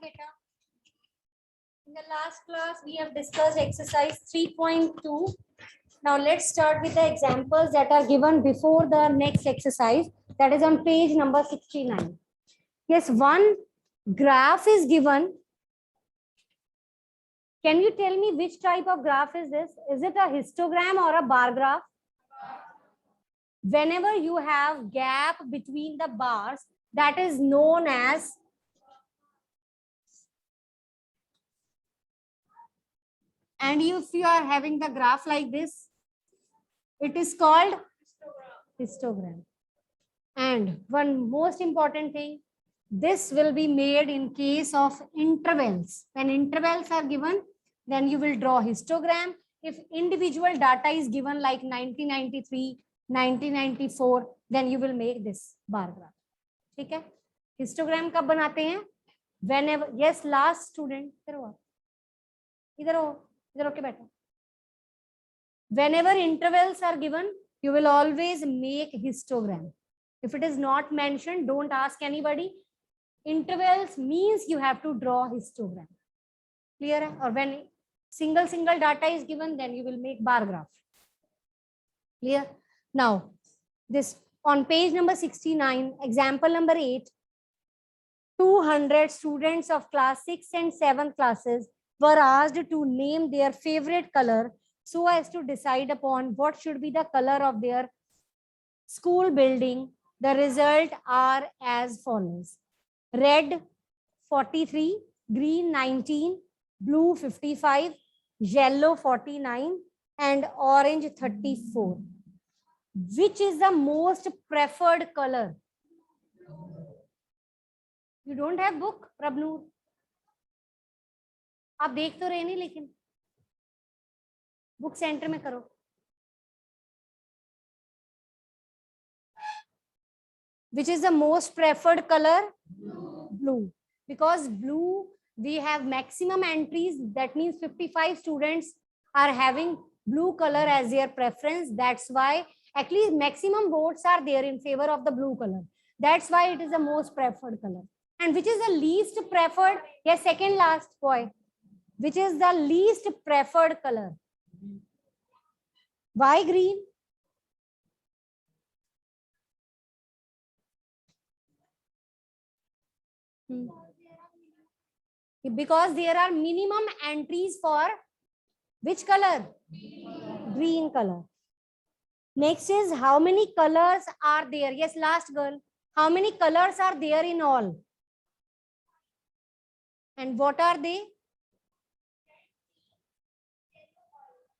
beta. In the last class, we have discussed exercise 3.2. Now let's start with the examples that are given before the next exercise. That is on page number 69. Yes, one graph is given. Can you tell me which type of graph is this? Is it a histogram or a bar graph? Whenever you have gap between the bars, that is known as and if you are having the graph like this, it is called histogram. And one most important thing, this will be made in case of intervals. When intervals are given, then you will draw histogram. If individual data is given like 1993, 1994, then you will make this bar graph. ठीक है? Histogram कब बनाते हैं? Whenever, yes, last student, इधर होके बैठो. Whenever intervals are given, you will always make histogram. If it is not mentioned, don't ask anybody. Intervals means you have to draw histogram. Clear hai? Or when single data is given, then you will make bar graph. Clear? Now, this on page number 69, example number 8, 200 students of class 6 and 7 classes were asked to name their favorite color so as to decide upon what should be the color of their school building. The result are as follows: red 43, green 19, blue 55, yellow 49, and orange 34. Which is the most preferred color? You don't have book, Prabnoor? आप देख तो रहे नहीं, लेकिन book centre में करो. Which is the most preferred color? Blue. Because blue, we have maximum entries. That means 55 students are having blue color as their preference. That's why at least maximum votes are there in favor of the blue color. That's why it is the most preferred color. And which is the least preferred? Yes, second last boy. Which is the least preferred color? Why green? Because there are minimum entries for which color? Green color. Next is how many colors are there? Yes, last girl. How many colors are there in all? And what are they?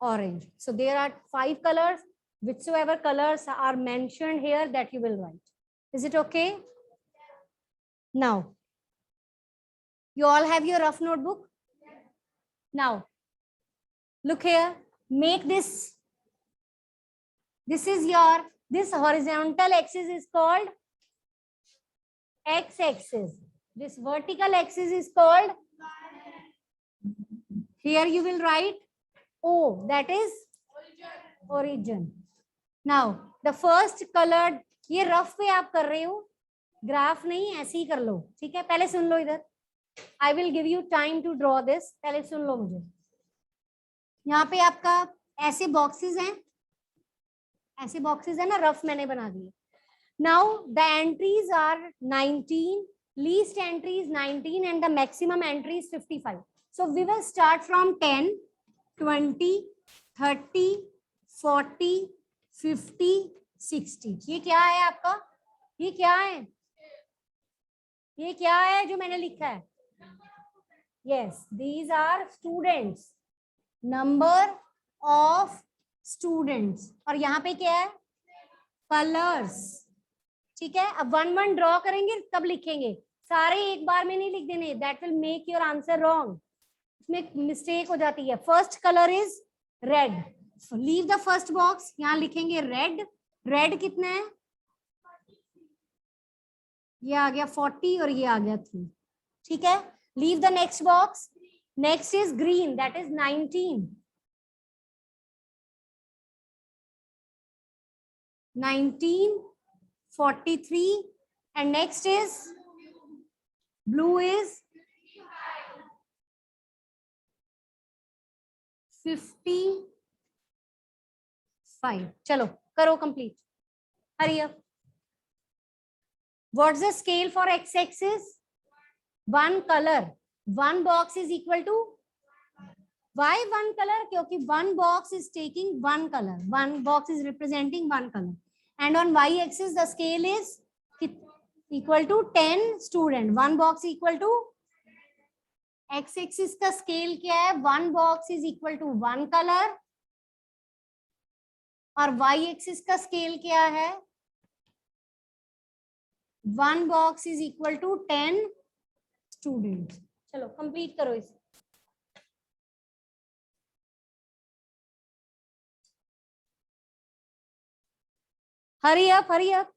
Orange. So there are 5 colors. Whichsoever colors are mentioned here, that you will write. Is it okay? Now, you all have your rough notebook? Now, look here. Make this. This is your, this horizontal axis is called x-axis. This vertical axis is called, here you will write O, that is origin. Now, the first colored, ये rough पे आप कर रहे हो, graph नहीं, ऐसे ही कर लो. ठीक है, पहले सुन लो इधर. I will give you time to draw this. पहले सुन लो मुझे. यहाँ पे आपका ऐसे बॉक्सेस हैं, ऐसे बॉक्सेस है ना, रफ मैंने बना दिए. Now the entries are 19, least entry is 19 and the maximum entry is 55. So we will start from 10, 20, 30, 40, 50, 60. ये क्या है आपका? ये क्या है? ये क्या है जो मैंने लिखा है? Yes, these are students. Number of students. और यहाँ पे क्या है? Colors. ठीक है, अब 1-1 ड्रॉ करेंगे तब लिखेंगे. सारे एक बार में नहीं लिख देने. That will make your answer wrong. इसमें मिस्टेक हो जाती है. First color is red. So leave the first box. यहाँ लिखेंगे red. Red कितना है? ये आ गया 40 और ये आ गया 3. ठीक है, leave the next box. Next is green. That is 19. 19, 43, and next is blue is 55. चलो करो complete. Hurry up. What's the scale for x-axis? One color. One box is equal to. Why one color? क्योंकि one box is taking one color. One box is representing one color. And on y-axis the scale is equal to 10 student. One box equal to. x-axis का scale क्या है? One box is equal to one color. और y-axis का scale क्या है? One box is equal to 10 students. चलो complete करो इसे. Hurry up, hurry up.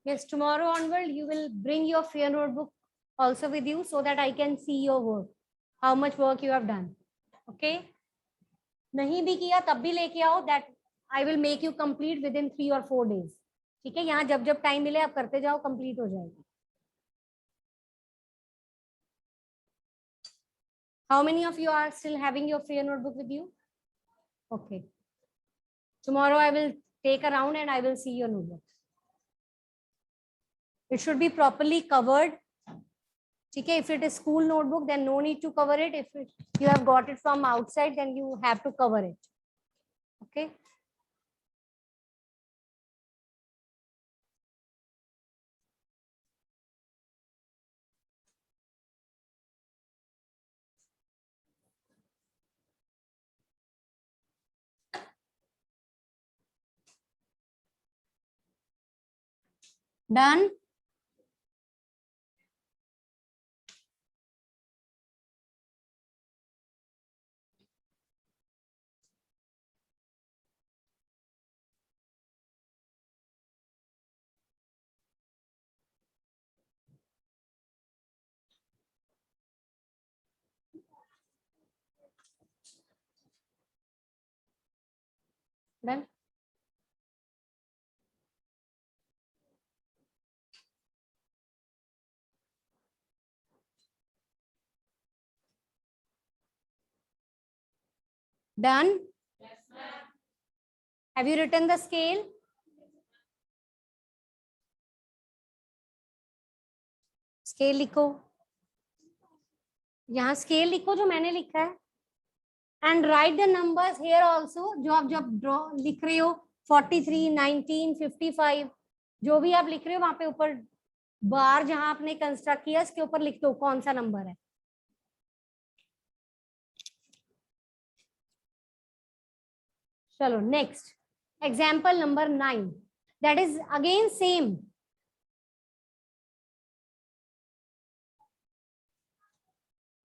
Yes, tomorrow onward you will bring your fair notebook also with you so that I can see your work, how much work you have done. Okay? नहीं भी किया तब भी लेके आओ. That I will make you complete within 3 or 4 days. ठीक है? यहाँ जब जब टाइम मिले आप करते जाओ, कंप्लीट हो जाएगी. How many of you are still having your fair notebook with you? Okay. Tomorrow I will take a round and I will see your notebook. It should be properly covered. Okay, if it is school notebook, then no need to cover it. If you have got it from outside, then you have to cover it. Okay. Done. Done. Done. Yes, ma'am. Have you written the scale? Scale लिखो. यहाँ scale लिखो जो मैंने लिखा है. And right the numbers here also. जो आप जब ड्रॉ लिख रहे हो 43, 19, 55 जो भी आप लिख रहे हो वहां पे ऊपर बार जहां आपने कंस्ट्रक्ट किया इसके ऊपर लिख दो कौन सा नंबर है. चलो next example number 9. That is again same.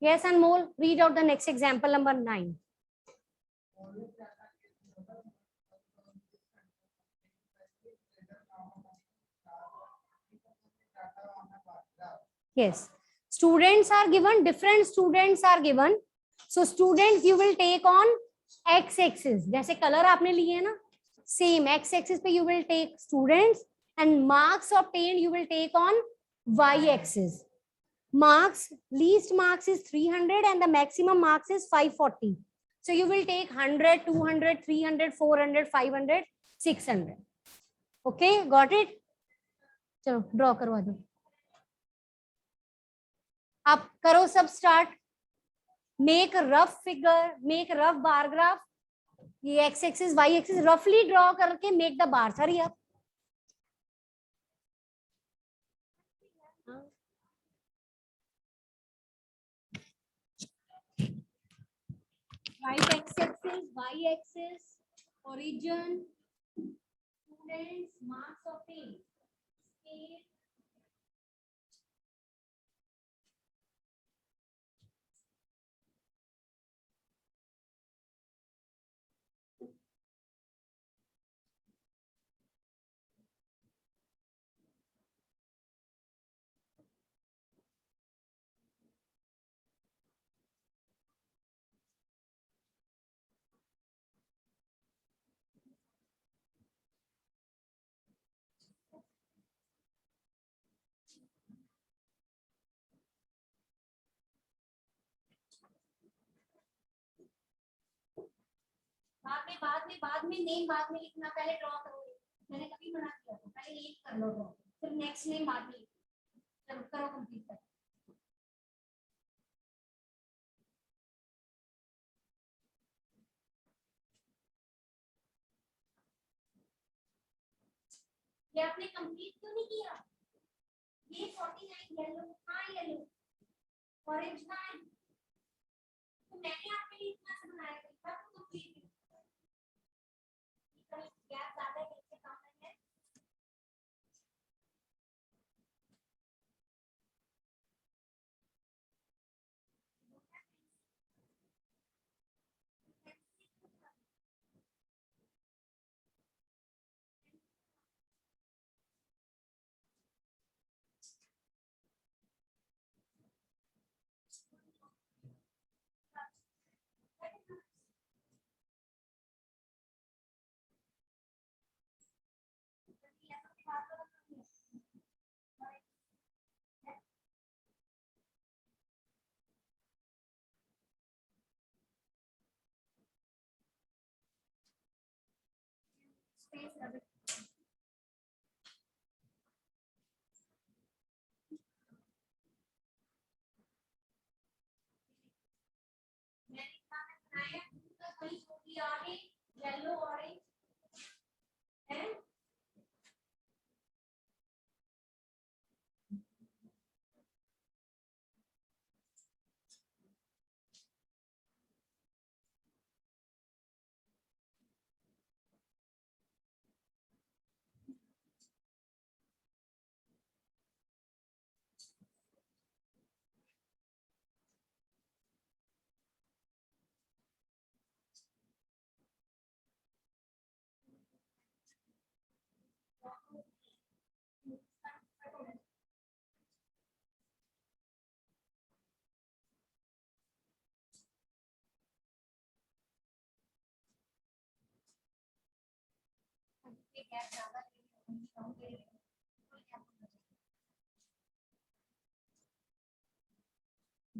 Yes, Anmol, read out the next example number 9. Yes, students are given, different students are given. So students you will take on x-axis. जैसे color आपने लिए है ना, same x-axis पे you will take students and marks obtained you will take on y-axis. Marks, least marks is 300 and the maximum marks is 540. So you will take 100, 200, 300, 400, 500, 600. Okay, got it? चलो draw करवा दो. आप करो सब start. Make rough figure, make rough bar graph. ये x axis Y axis रफली draw करके make the bar. Hurry up. Right x-axis, y-axis, origin, Students marks of paint. बाद में नेम बाद में लिखना, पहले ड्रॉ करोगे। मैंने कभी मना किया था, पहले नेम कर लो ड्रॉ, फिर नेक्स्ट नेम बाद में। चलो करो कंप्लीट कर। ये आपने कंप्लीट क्यों नहीं किया? ये 49 येलो, हाँ येलो ऑरेंज का है, तो मैंने आपके लिए इतना सा बनाया था, तब तो कंप्लीट गैप ज्यादा है, इससे कम है। येलो ऑरेंज है।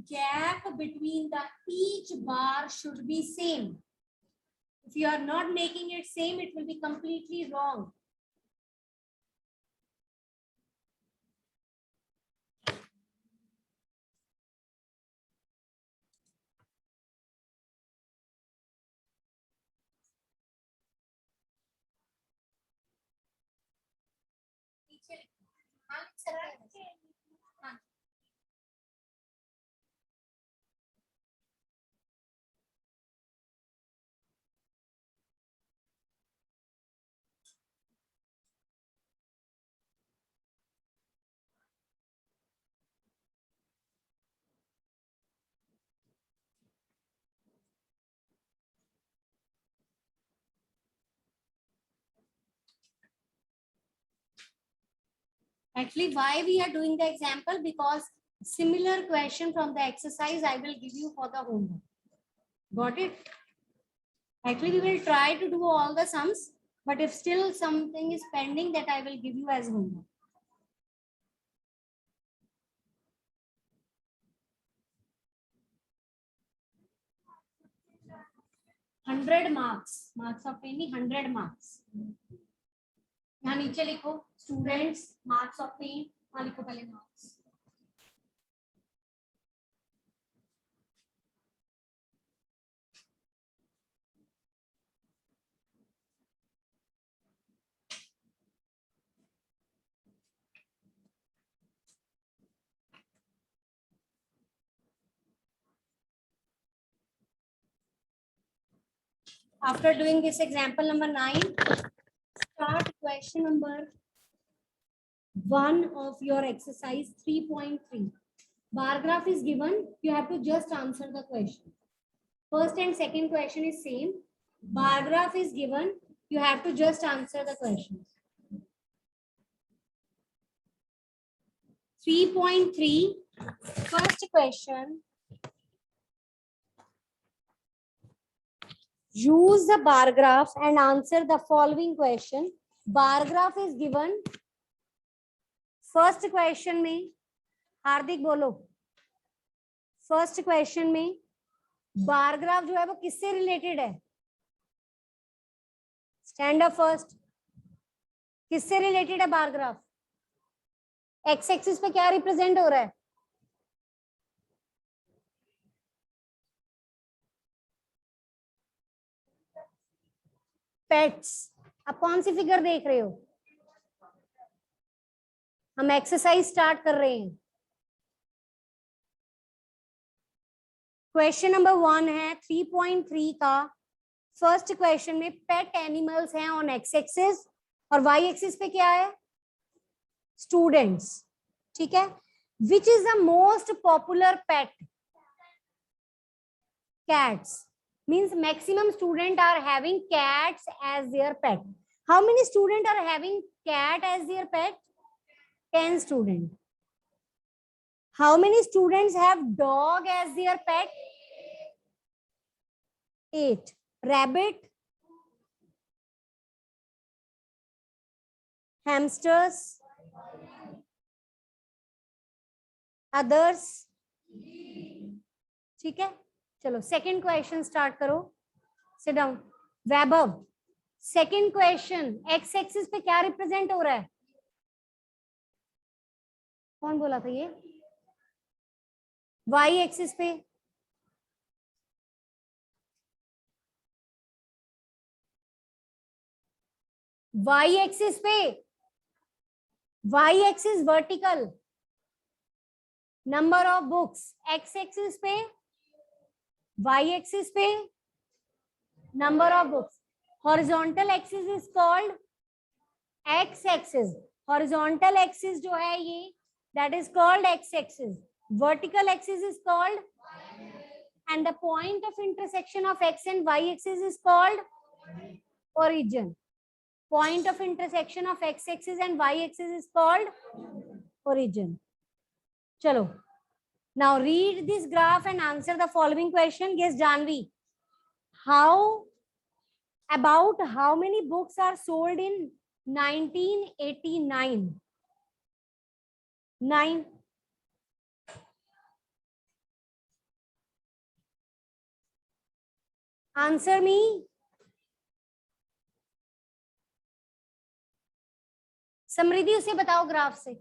Gap between the each bar should be same. If you are not making it same, it will be completely wrong. Actually, why we are doing the example? Because similar question from the exercise I will give you for the homework. Got it? Actually, we will try to do all the sums, but if still something is pending, that I will give you as homework. marks of any 100 marks. यहाँ नीचे लिखो students marks of paint, वहाँ लिखो पहले marks. After doing this example number 9, start question number 1 of your exercise 3.3. Bar graph is given. You have to just answer the question. First and second question is same. Bar graph is given. You have to just answer the questions. 3.3. First question. Use the bar graph and answer the following question. Bar graph is given. First question में हार्दिक बोलो. First question में bar graph जो है वो किससे related है? Stand up first. किससे related है बार ग्राफ? एक्स एक्सिस पे क्या रिप्रेजेंट हो रहा है? पेट्स. अब कौन सी फिगर देख रहे हो? हम एक्सरसाइज स्टार्ट कर रहे हैं. क्वेश्चन नंबर 1 है 3.3 का. फर्स्ट क्वेश्चन में पेट एनिमल्स हैं ऑन एक्स एक्सिस और वाई एक्सिस पे क्या है? स्टूडेंट्स. ठीक है. Which is the most popular pet? Cats. Means maximum student are having cats as their pet. How many students are having cat as their pet? 10 students. How many students have dog as their pet? 8. Rabbit, hamsters, others. ठीक है. चलो second question start करो. Sit down. Vaibhav, second question X axis पे क्या represent हो रहा है? कौन बोला था ये? वाई एक्सिस पे Y axis vertical number of books. X axis पे वाई एक्सिस पे number of books. Horizontal axis is called X axis. Horizontal axis जो है ये that is called X axis. Vertical axis is called and the point of intersection of X and Y axis is called origin. Point of intersection of x axis and y axis is called origin. चलो. Now read this graph and answer the following question. Yes, Janvi. About how many books are sold in 1989? 9. Answer me. Samriddhi उसे बताओ graph से.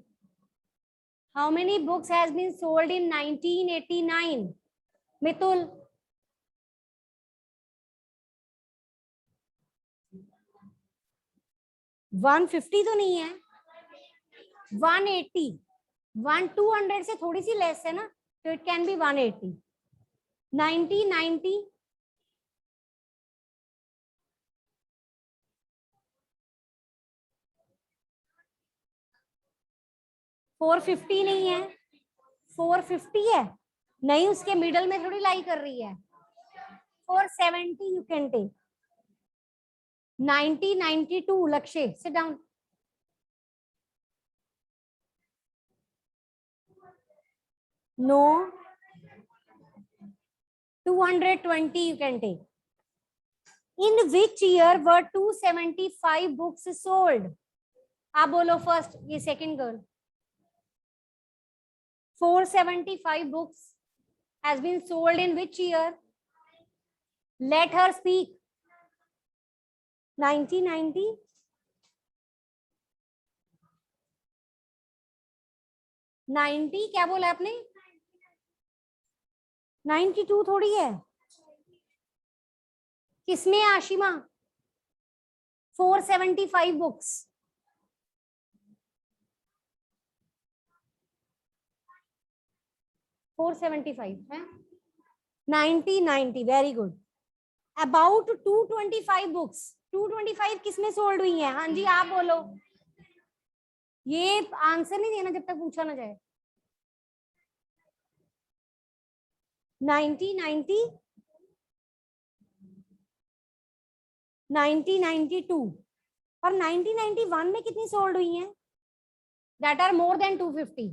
How many books has been sold in 1989? Mitul. One 150 तो नहीं है. 180. 200 से थोड़ी सी less है ना, तो इट कैन बी 180. 90. 450 नहीं है. 450 है नहीं, उसके मिडल में थोड़ी लाई कर रही है. 470 you can take. 90, 92. Lakshya, sit down. No. 220 you can take. In which year were 275 books sold? आप बोलो फर्स्ट. ये second girl. 475 books has been sold in which year? Let her speak. 1990. 90 क्या बोला आपने? 92 थोड़ी है. किसमें आशिमा? 475 बुक्स. 475 है. 90. Very good. About 225 books. 225 किसमें सोल्ड हुई है? हाँ जी आप बोलो, ये आंसर नहीं देना जब तक पूछा ना जाए। 90, 90, 90, 92 और 90, 91 में कितनी सोल्ड हुई हैं? That are more than 250।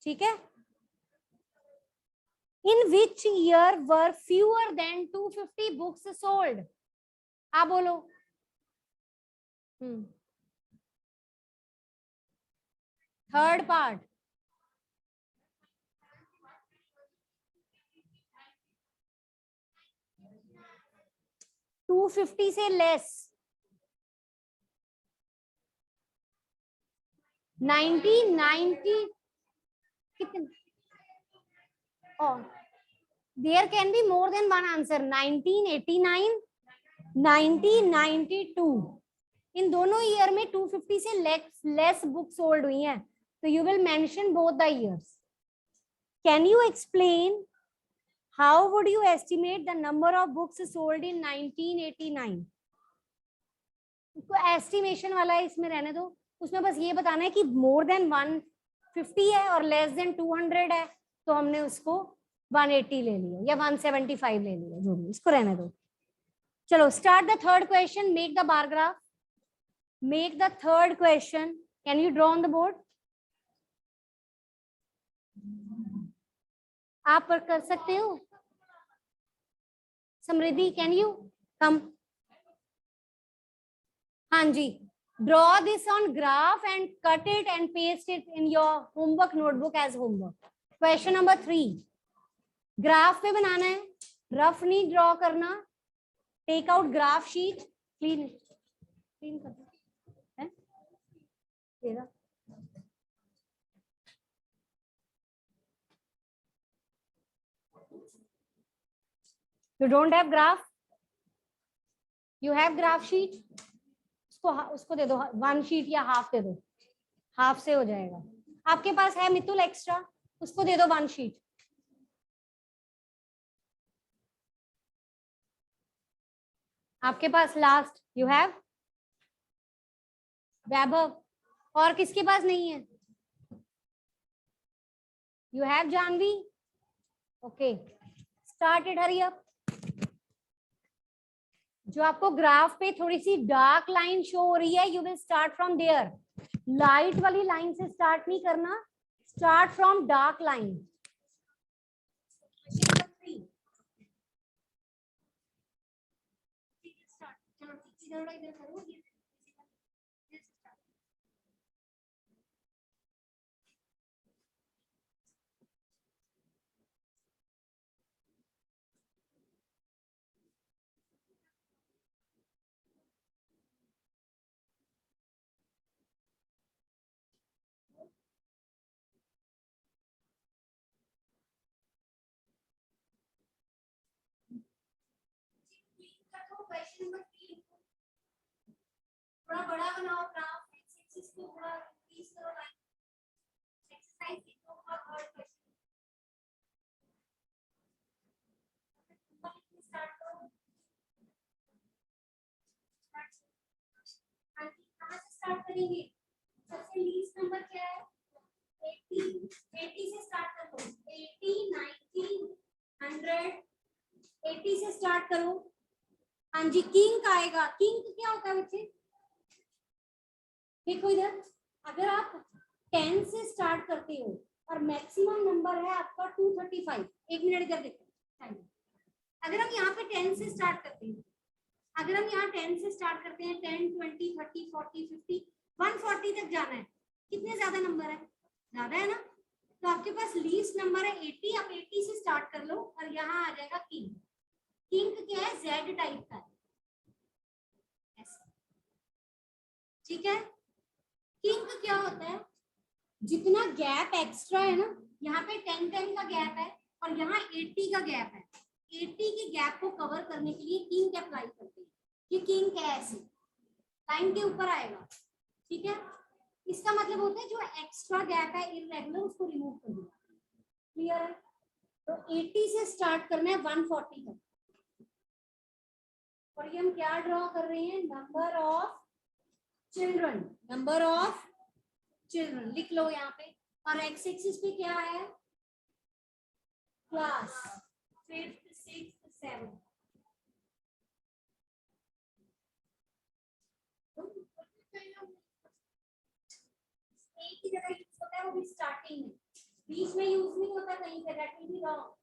ठीक है, in which year were fewer than 250 books sold? आप बोलो। थर्ड पार्ट, 250 से लेस, 90 कितने? There can be more than one answer. 1989, 1992, इन दोनों ईयर में 250 से लेस बुक सोल्ड हुई हैं, तो you will mention both the years. Can you explain how would you estimate the number of books sold in 1989? Estimation वाला है, इसमें रहने दो, उसमें बस ये बताना है कि मोर देन 150 है और लेस देन 200 है, तो हमने उसको 180 ले लिया या 175 ले लिया, जो भी, इसको रहने दो। चलो start the third question, make the bar graph, make the third question, can you draw on the board? आप कर सकते हो समृद्धि, कैन यू कम? हाँ जी, draw this on graph and cut it and paste it in your homework notebook as homework. Question number 3, graph पे बनाना है, rough नहीं draw करना। Take out graph sheet, clean कर दो। You don't have graph? You have graph sheet? उसको दे दो 1 sheet या हाफ दे दो, हाफ से हो जाएगा। आपके पास है मितुल एक्स्ट्रा, उसको दे दो 1 शीट। आपके पास लास्ट, यू हैव वैभव, और किसके पास नहीं है? You have Janvi? Okay, started, hurry up. जो आपको ग्राफ पे थोड़ी सी डार्क लाइन शो हो रही है, you will start from there. Light वाली लाइन से स्टार्ट नहीं करना, स्टार्ट फ्रॉम डार्क लाइन। चलो इधर करो। क्वेश्चन नंबर 3 थोड़ा बड़ा बनाओ ग्राफ, एक्स को थोड़ा इंक्रीज करो, एक्सरसाइज लिखो और थर्ड क्वेश्चन स्टार्ट करो। कहां से स्टार्ट करेंगे? सबसे लीस्ट नंबर क्या है? 80 से स्टार्ट कर लो। 80, 90, 100, 80 से स्टार्ट करो। हाँ जी, किंग आएगा। किंग क्या होता है बच्चे? देखो इधर, अगर आप 10 से स्टार्ट करते हो और मैक्सिमम नंबर है आपका 235, एक मिनट इधर देखो, अगर हम यहाँ पे 10 से स्टार्ट करते हैं, अगर हम यहाँ 10 से स्टार्ट करते हैं, 10, 20, 30, 40, 50, 140 तक जाना है, कितने ज्यादा नंबर है? ज्यादा है ना, तो आपके पास लीस्ट नंबर है 80, आप 80 से स्टार्ट कर लो और यहाँ आ जाएगा किंग। किंग क्या है? जेड टाइप का है, ठीक है। किंग क्या होता है? जितना गैप एक्स्ट्रा है ना, यहाँ पे 10 का गैप है और यहाँ 80 का गैप है, 80 के गैप को कवर करने के लिए किंग अप्लाई करते हैं। ये किंग क्या है? ऐसे लाइन के ऊपर आएगा, ठीक है। इसका मतलब होता है जो एक्स्ट्रा गैप है इररेगुलर, उसको रिमूव कर दो। क्लियर है? तो 80 से स्टार्ट करना है 140 तक, और ये हम क्या ड्रॉ कर रहे हैं, number of children, number of children लिख लो यहाँ पे। और एक्स एक्सिस पे क्या है, क्लास, फिफ्थ सिक्स्थ सेवन। एक ही जगह यूज होता है, वो भी स्टार्टिंग में, बीच में यूज नहीं होता कहीं पे, that will be wrong.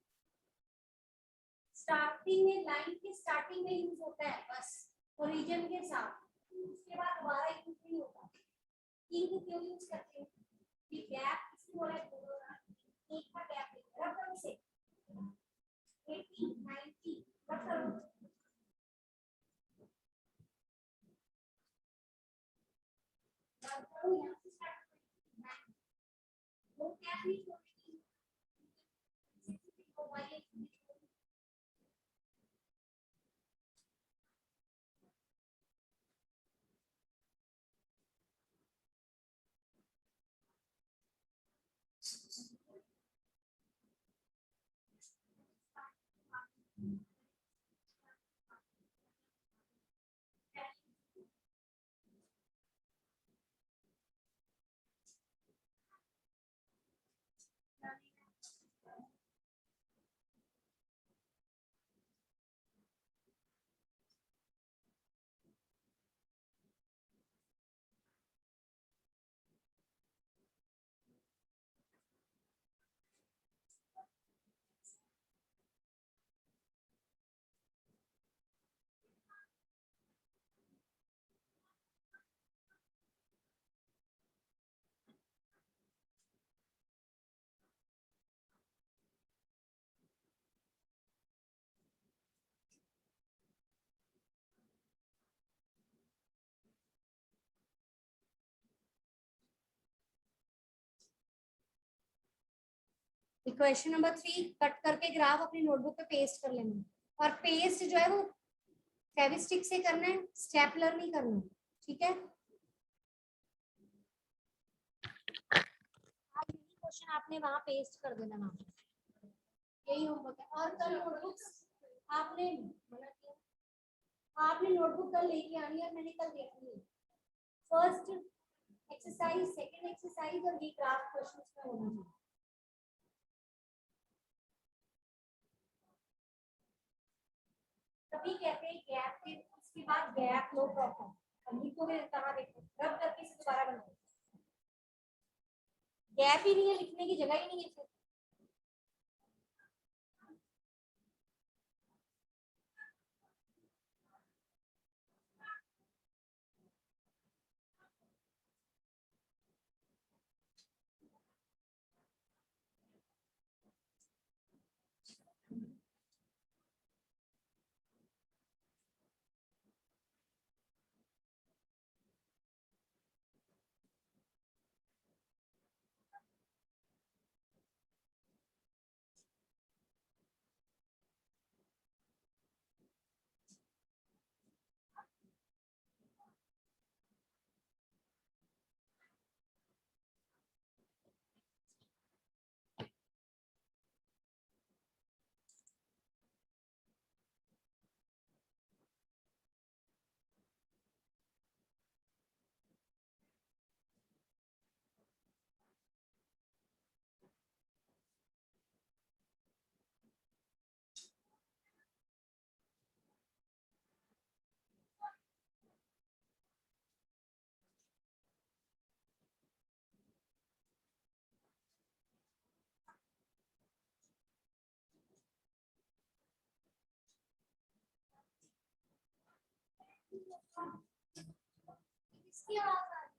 Starting में, लाइन के स्टार्टिंग में यूज होता है बस, ओरिजिन के साथ, उसके बाद दोबारा यूज नहीं होता। इंक क्यों यूज करते हैं, ये गैप किसने बोला है, एक का गैप रब करो इसे, 80 90 रब करो। रब करो यहाँ से स्टार्ट करो, वो गैप नहीं छोड़ेगी, क्वेश्चन नंबर 3 कट करके ग्राफ अपनी नोटबुक पे पेस्ट कर लेना, और पेस्ट जो है वो फेविस्टिक से करना है, स्टेपलर नहीं करना, ठीक है। आज यही क्वेश्चन आपने वहां पेस्ट कर देना, वहां यही होमवर्क है। और कल नोटबुक्स आपने मना किया, आपने नोटबुक कल लेके आनी है, मैंने कल देखनी है। फर्स्ट एक्सरसाइज, सेकंड एक्सरसाइज और ये ग्राफ क्वेश्चंस में होना चाहिए। तभी कहते हैं गैप के, उसके बाद गैप लो प्रॉपर, अब लिखोगे कहाँ, देखो रब करके इसे दोबारा बनाओ, गैप ही नहीं है, लिखने की जगह ही नहीं है फिर। इसकी आवाज आ रही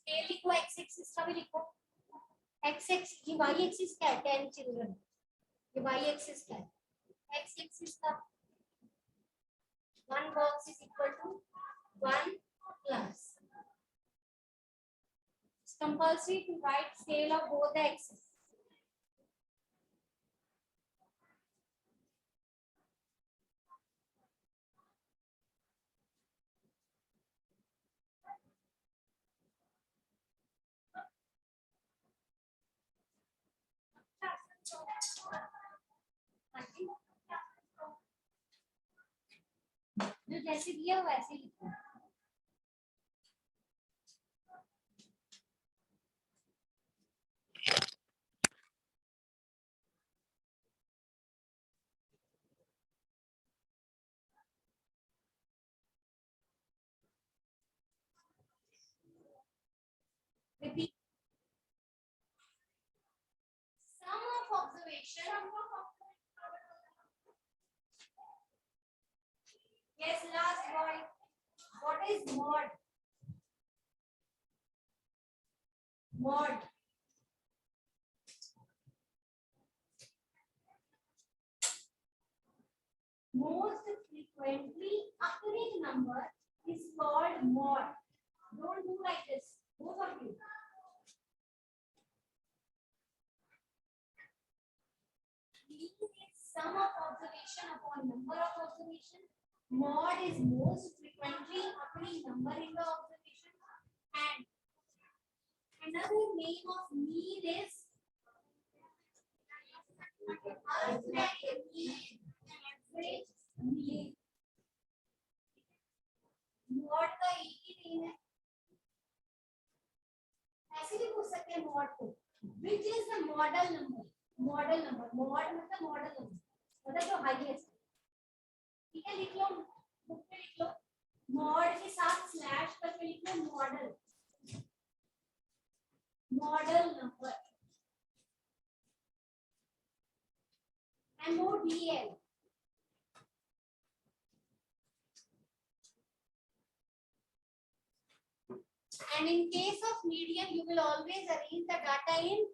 है, लिखो एक्स एक्सिस का भी लिखो, एक्स एक्स ये वाई एक्सिस क्या है 10 चिल्ड्रन ये वाई एक्सिस क्या है एक्स एक्सिस का one box is equal to 1 plus. It's compulsory to write scale of both the axes. जो जैसे दिया वैसे लिखो repeat sum of observation yes last boy what is mod most frequently occurring number is called mod. Don't do like this, both of you. Mean is sum of observation upon number of observation. Mod is most frequently occurring number in the observation. And another name of mean is arithmetic mean. Average mean. Mod का एक ही name है ऐसे भी पूछ सकते हैं mod को which is the model number mod मतलब मॉडल नंबर मतलब जो हाईएस्ट ठीक है लिख लो बुक पे लिख लो मॉड के साथ स्लैश करके लिख low model number MODL and in case of median you will always arrange the data in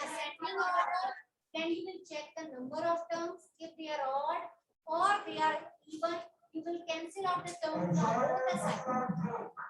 ascending order then you will check the number of terms if they are odd or they are even you will cancel out the terms on both the sides